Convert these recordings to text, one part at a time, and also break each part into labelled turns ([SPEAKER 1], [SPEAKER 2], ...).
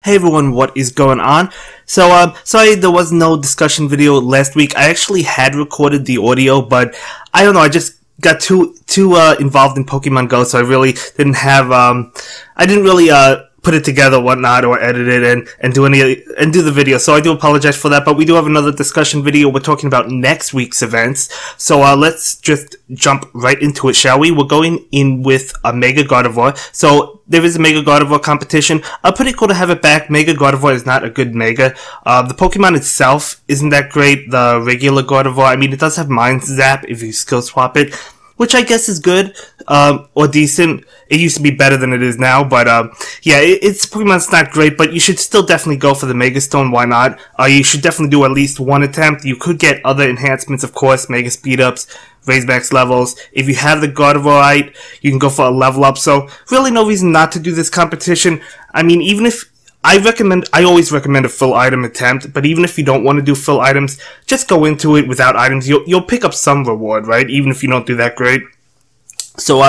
[SPEAKER 1] Hey everyone, what is going on? So, sorry there was no discussion video last week. I actually had recorded the audio, but I don't know, I just got too involved in Pokemon Go, so I really didn't have, I didn't really, put it together, whatnot, or edit it and do the video. So I do apologize for that, but we do have another discussion video. We're talking about next week's events. So let's just jump right into it, shall we? We're going in with a Mega Gardevoir. So there is a Mega Gardevoir competition. Pretty cool to have it back. Mega Gardevoir is not a good Mega. The Pokemon itself isn't that great. The regular Gardevoir, I mean, it does have Mind Zap if you skill swap it, which I guess is good, or decent. It used to be better than it is now, but, yeah, it's Pokemon's not great, but you should still definitely go for the Mega Stone, why not? You should definitely do at least one attempt. You could get other enhancements, of course, Mega Speed-Ups, raise max levels. If you have the Gardevoir right, you can go for a level up, so really no reason not to do this competition. I mean, even if I always recommend a full item attempt, but even if you don't want to do full items, just go into it without items. You'll pick up some reward, right? Even if you don't do that great. So,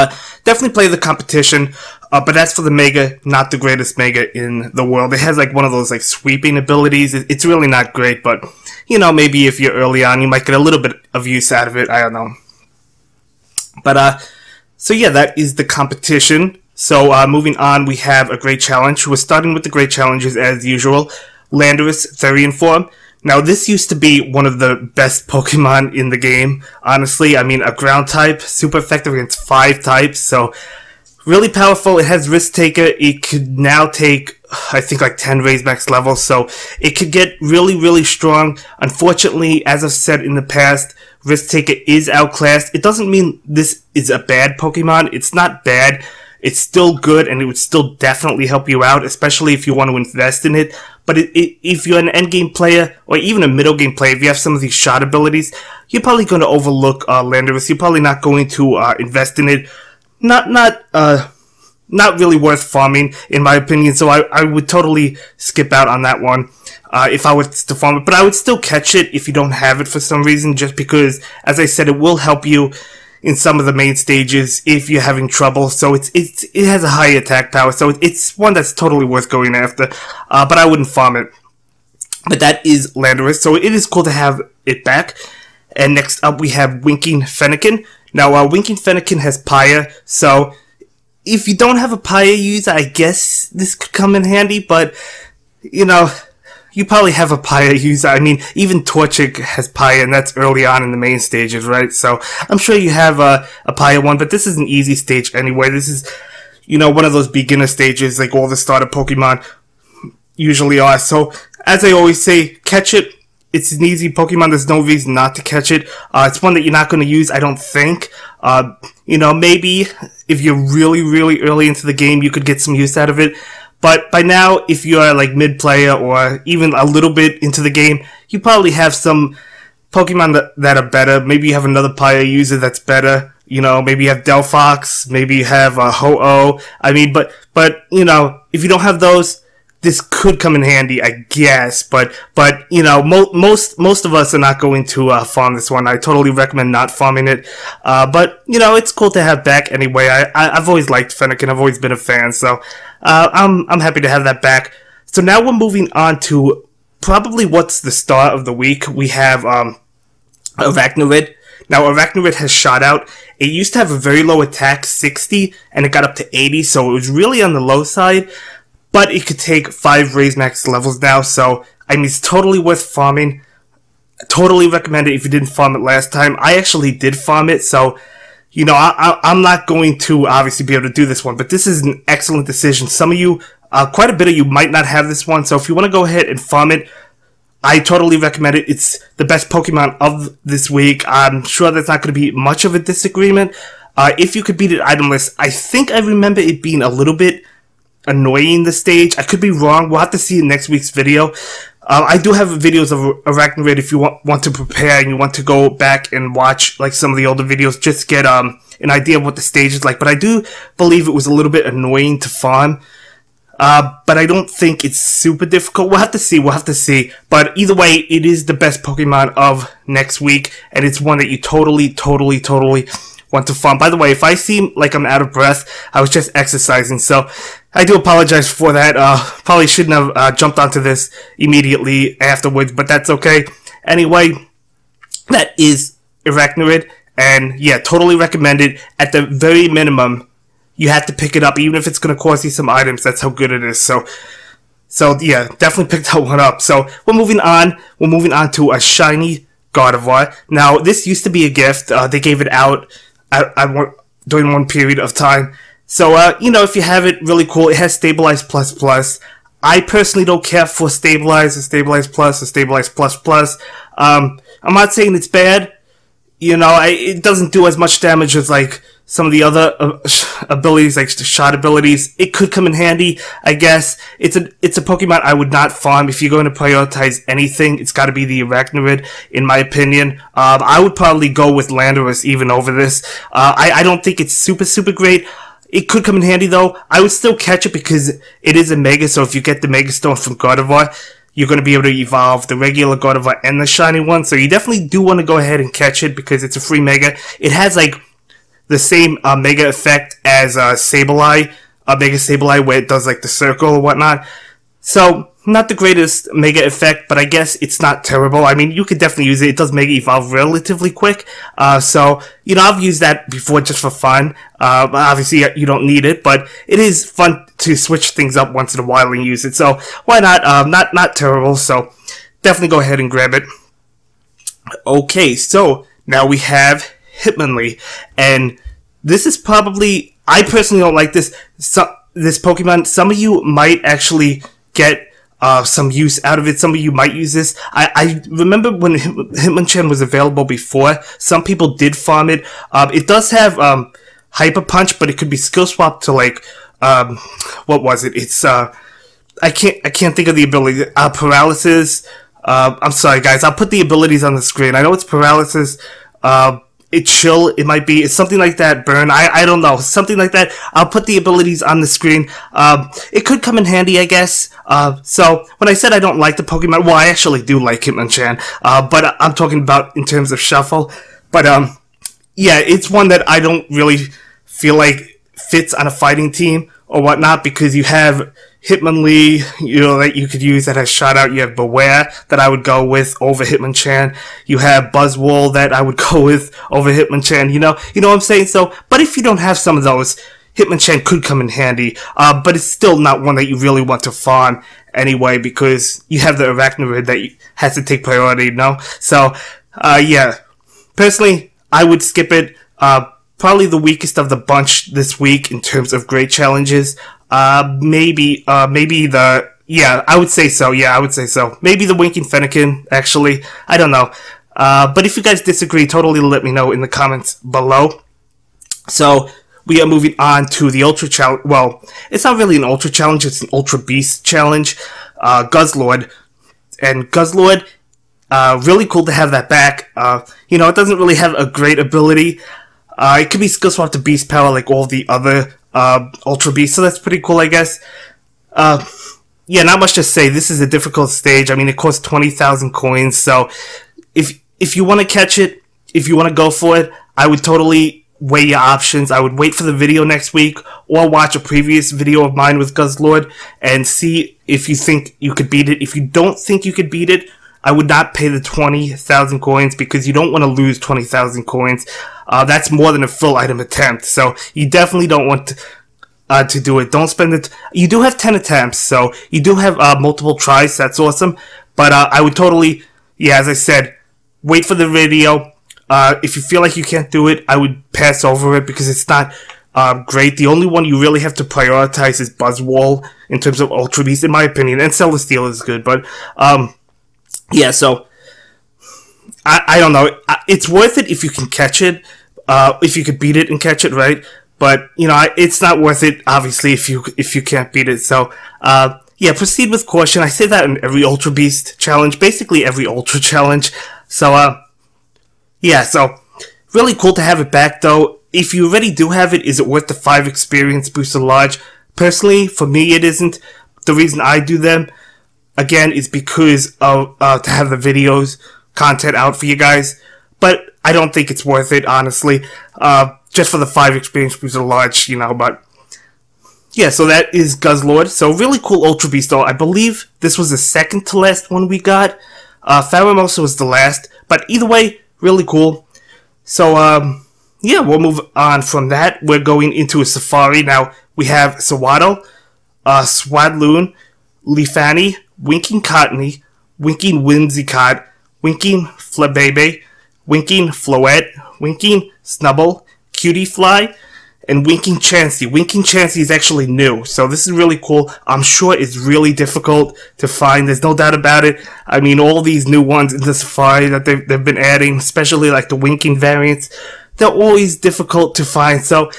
[SPEAKER 1] definitely play the competition, but as for the Mega, not the greatest Mega in the world. It has, like, one of those, like, sweeping abilities. It's really not great, but, you know, maybe if you're early on, you might get a little bit of use out of it. I don't know. But, so yeah, that is the competition. So, moving on, we have a Great Challenge. We're starting with the Great Challenges as usual. Landorus, Therian form. Now, this used to be one of the best Pokemon in the game, honestly. I mean, a ground type, super effective against 5 types, so really powerful. It has Risk Taker. It could now take, I think, like 10 raise max levels, so it could get really, really strong. Unfortunately, as I've said in the past, Risk Taker is outclassed. It doesn't mean this is a bad Pokemon. It's not bad. It's still good, and it would still definitely help you out, especially if you want to invest in it. But if you're an endgame player, or even a middle game player, if you have some of these shot abilities, you're probably going to overlook Landorus. You're probably not going to invest in it. Not really worth farming, in my opinion. So I would totally skip out on that one if I was to farm it. But I would still catch it if you don't have it for some reason, just because, as I said, it will help you in some of the main stages if you're having trouble. So it has a high attack power, so it's one that's totally worth going after, but I wouldn't farm it. But that is Landorus, so it is cool to have it back. And next up we have Winking Fennekin. Now Winking Fennekin has Pyre, so if you don't have a Pyre user, I guess this could come in handy, but you know, you probably have a Pyre user. I mean, even Torchic has Pyre, and that's early on in the main stages, right? So, I'm sure you have a Pyre one, but this is an easy stage anyway. This is, you know, one of those beginner stages, like all the starter Pokemon usually are. So, as I always say, catch it. It's an easy Pokemon. There's no reason not to catch it. It's one that you're not going to use, I don't think. You know, maybe if you're really, really early into the game, you could get some use out of it. But by now, if you're like mid-player or even a little bit into the game, you probably have some Pokemon that are better. Maybe you have another Pyre user that's better. You know, maybe you have Delphox, maybe you have Ho-Oh. I mean, but you know, if you don't have those, this could come in handy, I guess. But you know, most of us are not going to farm this one. I totally recommend not farming it. But you know, it's cool to have back anyway. I've always liked Fennekin. I've always been a fan, so I'm happy to have that back. So now we're moving on to probably what's the star of the week. We have Arachnoid. Now Arachnoid has shot out. It used to have a very low attack, 60, and it got up to 80, so it was really on the low side. But it could take 5 raise max levels now, so I mean, it's totally worth farming. I totally recommend it if you didn't farm it last time. I actually did farm it, so you know, I'm not going to obviously be able to do this one, but this is an excellent decision. Some of you, quite a bit of you, might not have this one, so if you want to go ahead and farm it, I totally recommend it. It's the best Pokemon of this week. I'm sure there's not going to be much of a disagreement. If you could beat it itemless, I think I remember it being a little bit annoying, the stage. I could be wrong. We'll have to see in next week's video. I do have videos of Arachnoid if you want to prepare and you want to go back and watch like some of the older videos, just get an idea of what the stage is like. But I do believe it was a little bit annoying to farm. But I don't think it's super difficult. We'll have to see. We'll have to see. But either way, it is the best Pokemon of next week, and it's one that you totally want to farm. By the way, if I seem like I'm out of breath, I was just exercising. So I do apologize for that. Probably shouldn't have jumped onto this immediately afterwards, but that's okay. Anyway, that is Arachnoid, and yeah, totally recommend it. At the very minimum, you have to pick it up, even if it's going to cost you some items. That's how good it is. So yeah, definitely pick that one up. So we're moving on. We're moving on to a shiny Gardevoir. Now, this used to be a gift. They gave it out during one period of time. So, you know, if you have it, really cool. It has Stabilize Plus Plus. I personally don't care for Stabilize or Stabilize Plus or Stabilize Plus Plus. I'm not saying it's bad. You know, it doesn't do as much damage as, like, some of the other abilities, like the shot abilities. It could come in handy, I guess. It's a Pokemon I would not farm. If you're going to prioritize anything, it's got to be the Arachnoid, in my opinion. I would probably go with Landorus even over this. I don't think it's super great. It could come in handy, though. I would still catch it because it is a Mega, so if you get the Mega Stone from Gardevoir, you're going to be able to evolve the regular Gardevoir and the shiny one. So you definitely do want to go ahead and catch it because it's a free Mega. It has, like, the same Mega effect as Sableye, Mega Sableye, where it does, like, the circle or whatnot. So, not the greatest Mega effect, but I guess it's not terrible. I mean, you could definitely use it. It does Mega Evolve relatively quick. So, you know, I've used that before just for fun. Obviously, you don't need it, but it is fun to switch things up once in a while and use it. So, why not? Not terrible. So, definitely go ahead and grab it. Okay, so, now we have Hitmonlee, and this is probably, I personally don't like this Pokemon. Some of you might actually get some use out of it. Some of you might use this. I remember when Hitmonchan was available before, some people did farm it. It does have Hyper Punch, but it could be skill swapped to, like, what was it? It's I can't think of the ability. Paralysis. I'm sorry, guys. I'll put the abilities on the screen. I know it's Paralysis. It's Chill, it might be, it's something like that, Burn, I don't know, something like that. I'll put the abilities on the screen. It could come in handy, I guess. So, when I said I don't like the Pokemon, well, I actually do like Hitmonchan, but I'm talking about in terms of Shuffle. But, yeah, it's one that I don't really feel like fits on a fighting team or whatnot, because you have Hitmonlee, you know, that you could use that has shot out. You have Beware that I would go with over Hitmonchan. You have Buzzwole that I would go with over Hitmonchan. You know what I'm saying? So, but if you don't have some of those, Hitmonchan could come in handy. But it's still not one that you really want to farm anyway, because you have the Arachnoid that has to take priority, you know? So, yeah. Personally, I would skip it. Probably the weakest of the bunch this week in terms of great challenges. Maybe the, yeah, I would say so. Yeah, I would say so. Maybe the Winking Fennekin, actually. I don't know. But if you guys disagree, totally let me know in the comments below. So, we are moving on to the Ultra Challenge. Well, it's not really an Ultra Challenge, it's an Ultra Beast Challenge. Guzzlord. And Guzzlord, really cool to have that back. You know, it doesn't really have a great ability. It could be skill swap to Beast Power like all the other Ultra Beasts, so that's pretty cool, I guess. Yeah, not much to say. This is a difficult stage. I mean, it costs 20,000 coins, so if you want to catch it, if you want to go for it, I would totally weigh your options. I would wait for the video next week, or watch a previous video of mine with Guzzlord, and see if you think you could beat it. If you don't think you could beat it, I would not pay the 20,000 coins, because you don't want to lose 20,000 coins. That's more than a full item attempt, so you definitely don't want to do it. Don't spend it. You do have 10 attempts, so you do have multiple tries. That's awesome. But I would totally, yeah, as I said, wait for the video. If you feel like you can't do it, I would pass over it because it's not great. The only one you really have to prioritize is Buzzwole in terms of Ultra Beast, in my opinion. And Celesteela is good, but yeah, so I don't know. It's worth it if you can catch it, if you could beat it and catch it, right? But you know, it's not worth it, obviously, if you can't beat it. So yeah, proceed with caution. I say that in every Ultra Beast challenge, basically every Ultra challenge. So yeah, so really cool to have it back, though. If you already do have it, is it worth the 5 experience booster large? Personally, for me, it isn't. The reason I do them, again, is because of to have the videos content out for you guys. But I don't think it's worth it, honestly. Just for the 5 experience booster large, you know. But yeah, so that is Guzzlord. So really cool Ultra Beast though. I believe this was the second to last one we got. Pharomosa was the last, but either way, really cool. So, yeah, we'll move on from that. We're going into a Safari. Now, we have Sewaddle, Swadloon, Leafani, Winking Cottony, Winking Whimsicott, Winking Flabebe, Winking Floette, Winking Snubble, Cutie Fly, and Winking Chansey. Winking Chansey is actually new, so this is really cool. I'm sure it's really difficult to find. There's no doubt about it. I mean, all these new ones in the Safari that they've been adding, especially like the Winking variants, they're always difficult to find. So,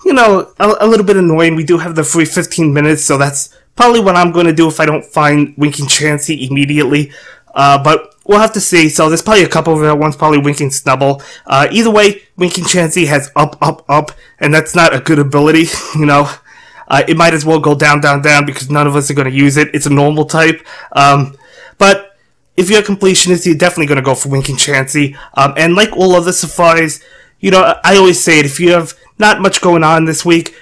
[SPEAKER 1] you know, a little bit annoying. We do have the free 15 minutes, so that's probably what I'm going to do if I don't find Winking Chansey immediately. But we'll have to see. So there's probably a couple of that ones, probably Winking Snubble. Either way, Winking Chansey has up, up, up, and that's not a good ability, you know. It might as well go down, down, down, because none of us are going to use it. It's a normal type. But if you're a completionist, you're definitely going to go for Winking Chansey. And like all other Safaris, you know, I always say it, if you have not much going on this week,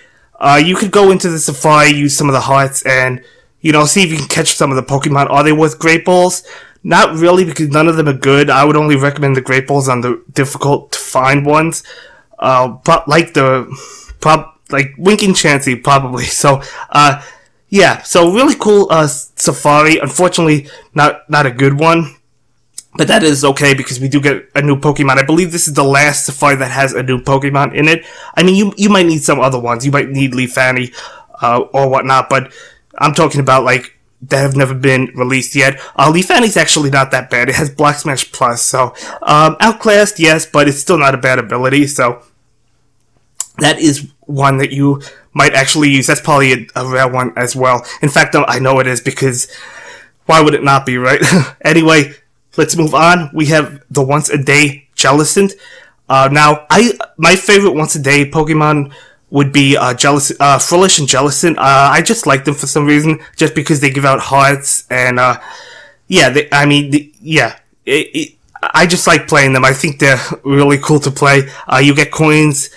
[SPEAKER 1] you could go into the Safari, use some of the hearts, and, you know, see if you can catch some of the Pokemon. Are they worth Great Balls? Not really, because none of them are good. I would only recommend the Great Balls on the difficult to find ones. But like Winking Chansey, probably. So, yeah. So really cool Safari. Unfortunately, not a good one. But that is okay, because we do get a new Pokemon. I believe this is the last Safari that has a new Pokemon in it. I mean, you might need some other ones. You might need Leafani, or whatnot. But I'm talking about, like, that have never been released yet. Leafani's actually not that bad. It has Black Smash Plus, so outclassed, yes, but it's still not a bad ability. So that is one that you might actually use. That's probably a rare one as well. In fact, I know it is, because why would it not be, right? Anyway, let's move on. We have the once a day Jellison. Now, my favorite once a day Pokemon would be Frillish and Jellison. I just like them for some reason, just because they give out hearts, and yeah, I just like playing them. I think they're really cool to play. You get coins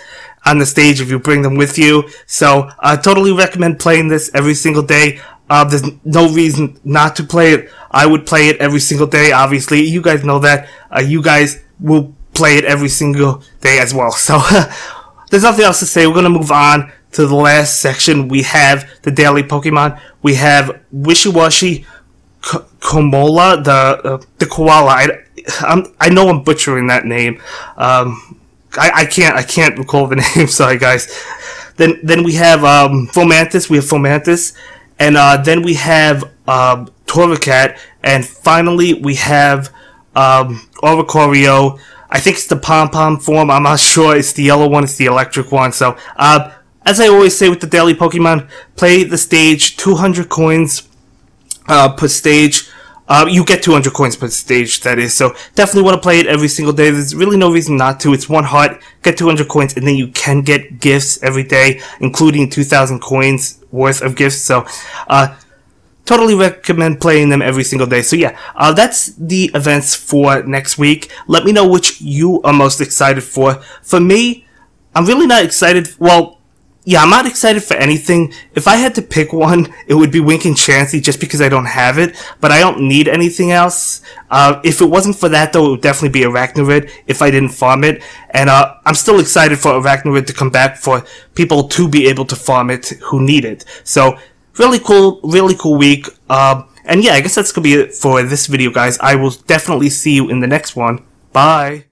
[SPEAKER 1] on the stage if you bring them with you, so I totally recommend playing this every single day. There's no reason not to play it. I would play it every single day, obviously. You guys know that. You guys will play it every single day as well, so there's nothing else to say. We're going to move on to the last section. We have the daily Pokemon. We have Wishiwashi Komola, the koala. I know I'm butchering that name. I can't recall the name. Sorry, guys. Then we have Fomantis. We have Fomantis, and then we have Torracat, and finally we have Oricorio. I think it's the pom-pom form. I'm not sure. It's the yellow one. It's the electric one. So, as I always say with the daily Pokemon, play the stage, 200 coins per stage. You get 200 coins per stage, that is. So, definitely want to play it every single day. There's really no reason not to. It's one heart, get 200 coins, and then you can get gifts every day, including 2,000 coins worth of gifts. So, totally recommend playing them every single day. So yeah, that's the events for next week. Let me know which you are most excited for. For me, I'm really not excited. Well, yeah, I'm not excited for anything. If I had to pick one, it would be Winking Chansey, just because I don't have it. But I don't need anything else. If it wasn't for that, though, it would definitely be Arachnoid if I didn't farm it. And I'm still excited for Arachnoid to come back, for people to be able to farm it who need it. So, really cool week. And yeah, I guess that's gonna be it for this video, guys. I will definitely see you in the next one. Bye.